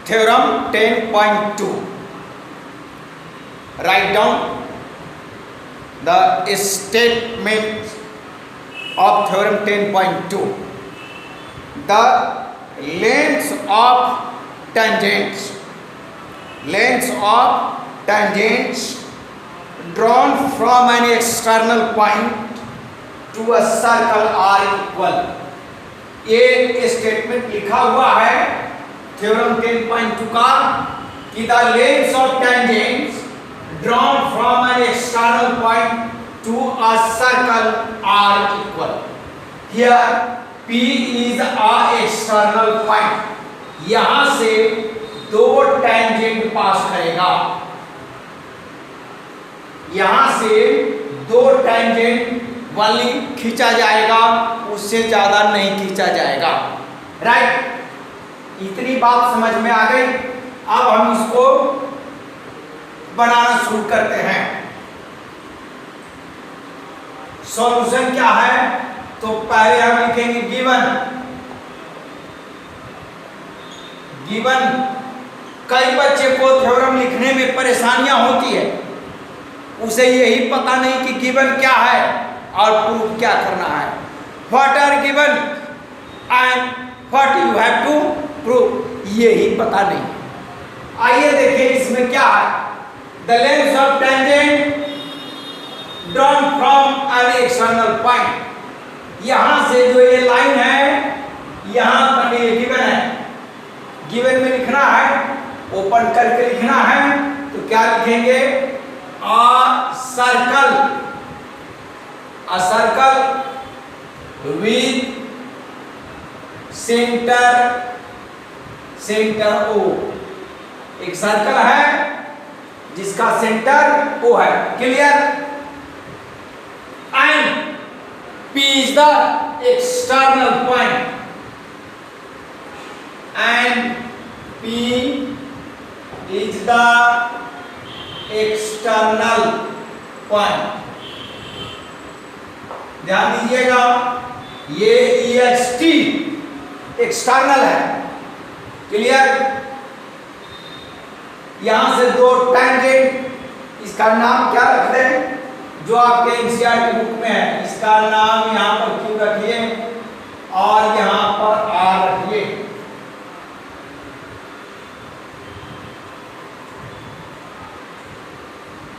Theorem 10.2. Write down the statement of theorem 10.2. The lengths of tangents drawn from an external point to a circle are equal. ये statement लिखा हुआ है theorem 10.2 का कि the lengths of tangents drawn from an external point to a circle are equal. Here P is a external point. यहां से दो tangent पास करेगा, यहां से दो टेंजेंट वाली खींचा जाएगा, उससे ज्यादा नहीं खींचा जाएगा। राइट, इतनी बात समझ में आ गई। अब हम इसको बनाना शुरू करते हैं। सॉल्यूशन क्या है, तो पहले हम लिखेंगे गिवन। कई बच्चे को थ्योरम लिखने में परेशानियां होती है, उसे यही पता नहीं कि गिवन क्या है और प्रूफ क्या करना है। What are given and what you have to prove, यही पता नहीं। आइए देखिए इसमें क्या है। The length of tangent drawn from an external point. यहां से जो ये लाइन है यहां तक ये गिवन है। गिवन में लिखना है, ओपन करके लिखना है, तो क्या लिखेंगे? a circle with center O। एक सर्कल है जिसका सेंटर O है। Clear? And P is the external point and P is the external point। ध्यान दीजिएगा, ये EXT एक्सटर्नल है। क्लियर? यहां से दो टेंजेंट, इसका नाम क्या रखते हैं जो आपके एनसीईआरटी बुक में है, इसका नाम यहां पर Q रखिए और यहां पर R रखिए।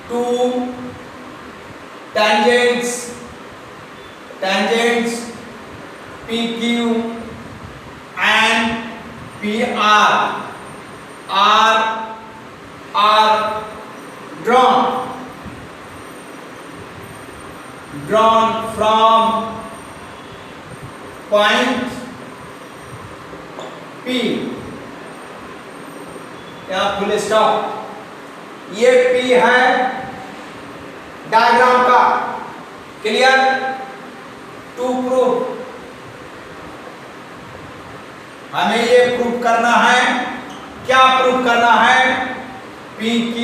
To tangents PQ and PR are drawn from point P। यहाँ फुल स्टॉप। ये P है डायग्राम का। क्लियर? टू प्रूफ, हमें ये प्रूफ करना है। क्या प्रूफ करना है? PQ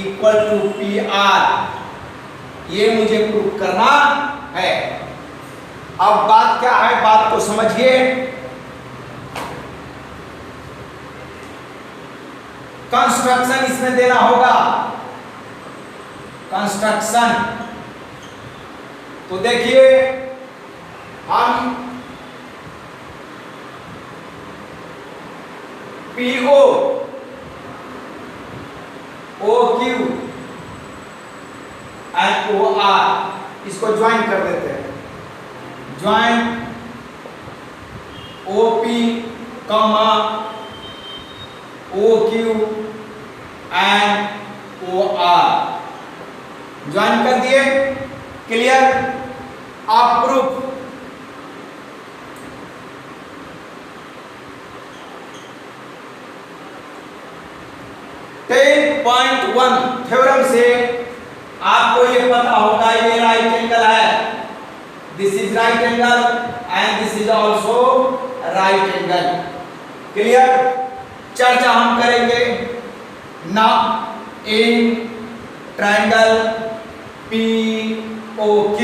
इक्वल टू PR, ये मुझे प्रूफ करना है। अब बात क्या है, बात को समझिए। कंस्ट्रक्शन इसमें देना होगा। कंस्ट्रक्शन तो देखिए, हम PO OQ एंड OR इसको ज्वाइन कर देते हैं। Join OP comma OQ and OR join कर दिए। क्लियर? आप प्रूफ थ्योरम से आपको ये पता होगा, ये राइट एंगल है, this is right angle and this is also right angle. Clear? चर्चा हम करेंगे ना इन ट्रायंगल POQ,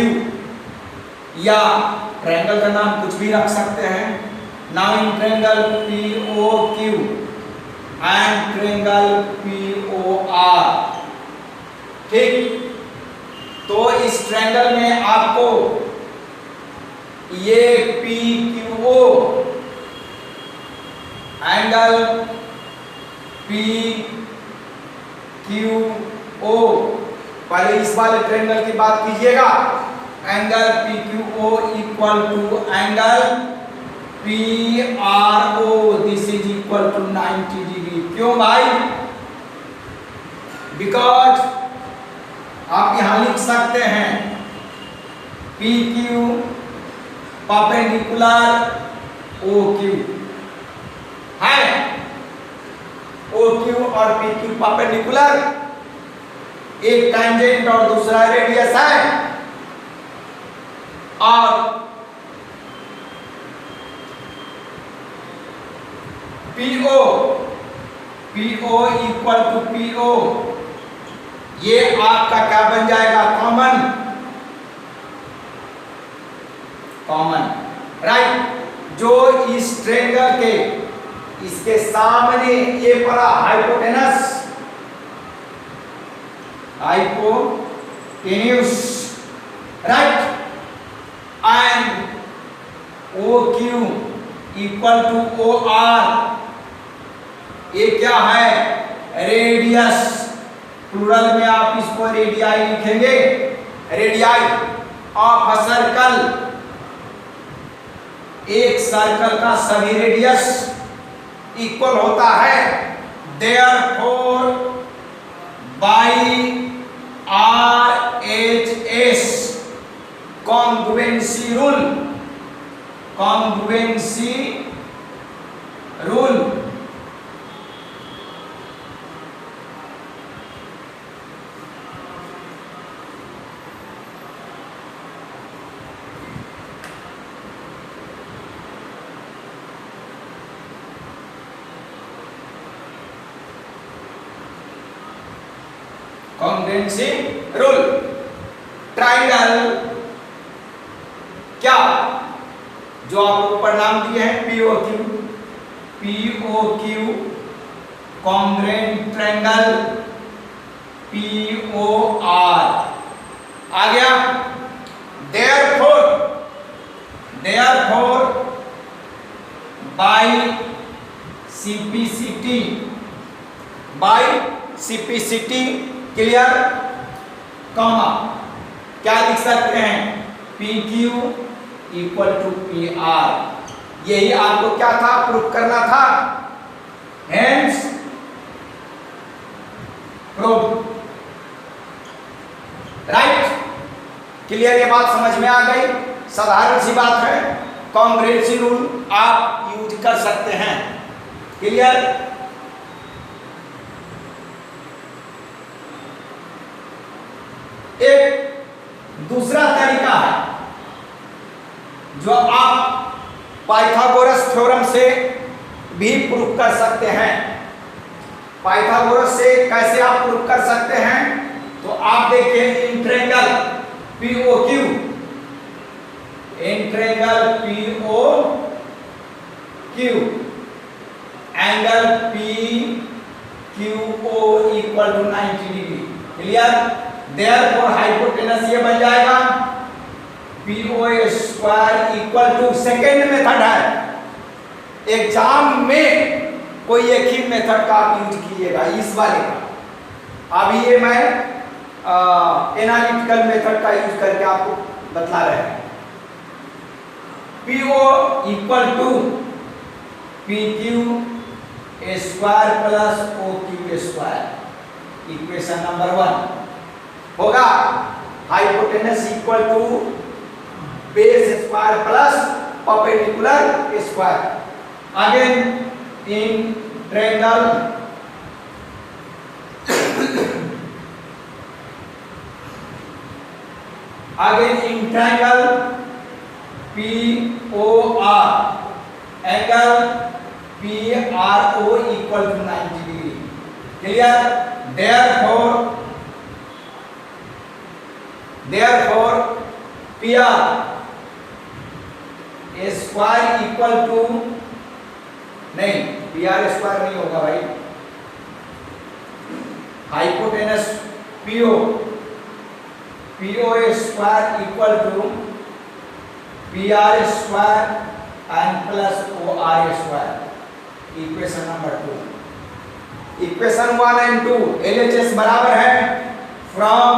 या ट्रायंगल का नाम कुछ भी रख सकते हैं। नाउ इन ट्रायंगल POQ इस ट्रायंगल में आपको ये PQO एंगल PQO, पहले इस वाले ट्रायंगल की बात कीजिएगा, angle PQO equal to angle PRO, this is equal to 90 degree. क्यों भाई? बिकॉज आप यहां लिख सकते हैं PQ परपेंडिकुलर OQ है, OQ और PQ परपेंडिकुलर, एक टेंजेंट और दूसरा रेडियस है, और PO इक्वल टू PO, ये आपका क्या बन जाएगा? Common, right. जो इस ट्रायंगल के इसके सामने ये पड़ा hypotenuse, right, and OQ equal to OR, ये क्या है? रेडियस, प्लूरल में आप इसको रेडियाई लिखेंगे, रेडियाई ऑफ अ सर्कल, एक सर्कल का सभी रेडियस इक्वल होता है, therefore by RHS congruency rule, congruency rule. Triangle क्या, जो आपको परिणाम दिए हैं POQ कॉन्ग्रुएंट ट्रायंगल POR आ गया। Therefore by CPCT clear, comma, क्या लिख सकते हैं? PQ इक्वल टू PR, यही आपको क्या था? प्रूफ करना था, हेंस प्रूफ, राइट। क्लियर, ये बात समझ में आ गई, साधारण सी बात है, कॉन्ग्रुएंसी रूल आप यूज कर सकते हैं। क्लियर, एक दूसरा तरीका है जो आप पाइथागोरस थ्योरम से भी प्रूफ कर सकते हैं। पाइथागोरस से कैसे आप प्रूफ कर सकते हैं? तो आप देखिए, in triangle POQ angle PQO equal to 90 degree. Clear, therefore hypotenuse ये बन जाएगा PO square equal to, second method है, एग्जाम में कोई एक ही मेथड का आप यूज कीजिएगा, इस वाले का। अभी ये मैं एनालिटिकल मेथड का यूज करके आपको बतला रहे हैं। PO equal to PQ square plus OQ square, equation number 1 होगा। Hypotenuse equal to base square plus perpendicular square. Again in triangle POR angle PRO equal to 90 degree. Clear, therefore PR square equal to, नहीं, PR square नहीं होगा भाई, hypotenuse PO PO square equal to PR square and plus OR square. Equation number 2. Equation 1 and 2 LHS बराबर है from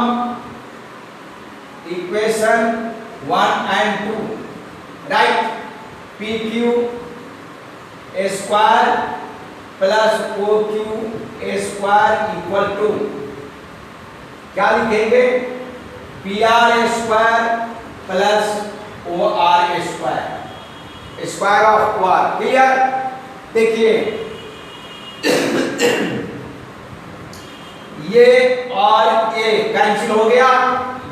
equation 1 and 2, right. PQ square plus OQ square equal to क्या लिखेंगे? PR square plus OR square, square of OR. Clear? देखिए ये और ये cancel हो गया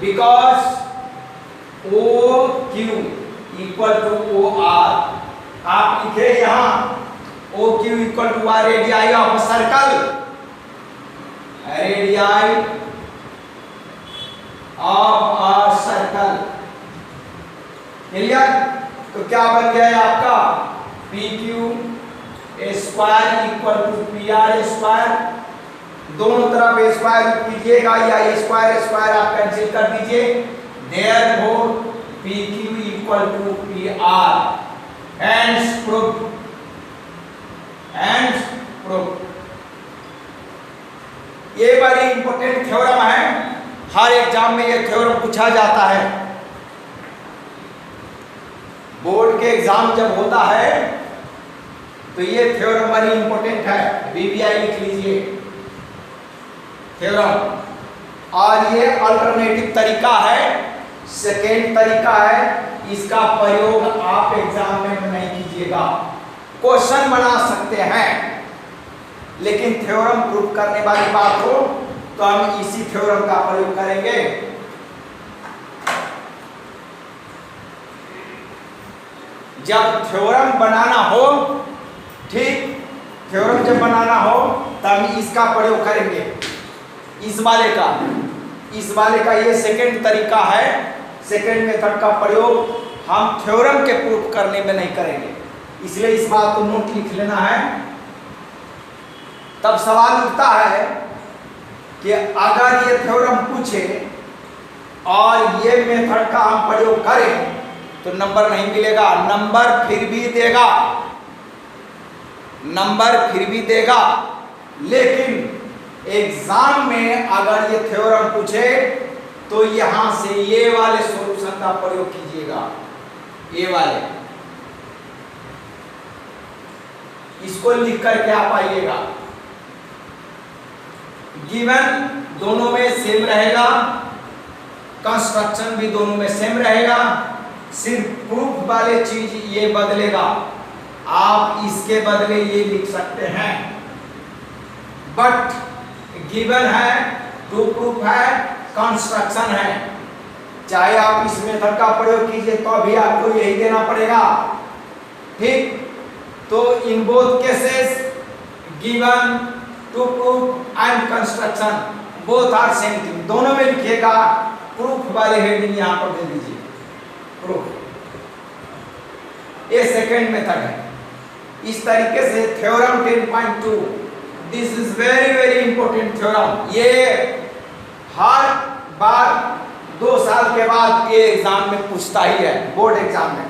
because OQ equal to OR. आप लिखे यहां OQ equal to R, radii of circle, radii of a circle. Clear? तो क्या बन गया है आपका? PQ square equal to PR square. दोनों तरफ स्क्वायर कीजिएगा या स्क्वायर स्क्वायर आप कैंसिल कर दीजिए. Therefore PQ equal to PR. Hence proof. Hence proof. ये बड़ी इंपॉर्टेंट थ्योरम है, हर एग्जाम में ये थ्योरम पूछा जाता है. बोर्ड के एग्जाम जब होता है तो ये थ्योरम बड़ी इंपॉर्टेंट है. BBI लिख लीजिए थ्योरम. और ये अल्टरनेटिव तरीका है, सेकेंड तरीका है. इसका प्रयोग आप एग्जाम में नहीं कीजिएगा. क्वेश्चन बना सकते हैं लेकिन थ्योरम प्रूफ करने वाली बात हो तो हम इसी थ्योरम का प्रयोग करेंगे. जब थ्योरम बनाना हो, ठीक, थ्योरम जब बनाना हो तब हम इसका प्रयोग करेंगे. इस वाले का ये सेकेंड तरीका है. सेकेंड मेथड का प्रयोग हम थ्योरम के प्रूफ करने में नहीं करेंगे. इसलिए इस बात को नोट लिख लेना है. तब सवाल उठता है कि अगर ये थ्योरम पूछे और ये मेथड का हम प्रयोग करें तो नंबर नहीं मिलेगा. नंबर फिर भी देगा, लेकिन एग्जाम में अगर ये थ्योरम पूछे तो यहां से ये वाले सॉल्यूशन का प्रयोग कीजिएगा. ये वाले इसको लिख करके आप आइएगा. गिवन दोनों में सेम रहेगा, कंस्ट्रक्शन भी दोनों में सेम रहेगा, सिर्फ प्रूफ वाले चीज ये बदलेगा. आप इसके बदले ये लिख सकते हैं. बट गिवन है, टू प्रूफ है, कंस्ट्रक्शन है. चाहे आप इस मेथड का प्रयोग कीजिए तो भी आपको यही देना पड़ेगा. ठीक, तो in both cases given, to proof and construction both are same thing. दोनों में लिखिएगा. प्रूफ वाले हेडिंग यहां पर दे दीजिए, प्रूफ. ये सेकेंड मेथड है. इस तरीके से theorem 10.2, this is very important theorem. ये हर बार 2 साल के बाद ये एग्जाम में पूछता ही है, बोर्ड एग्जाम में.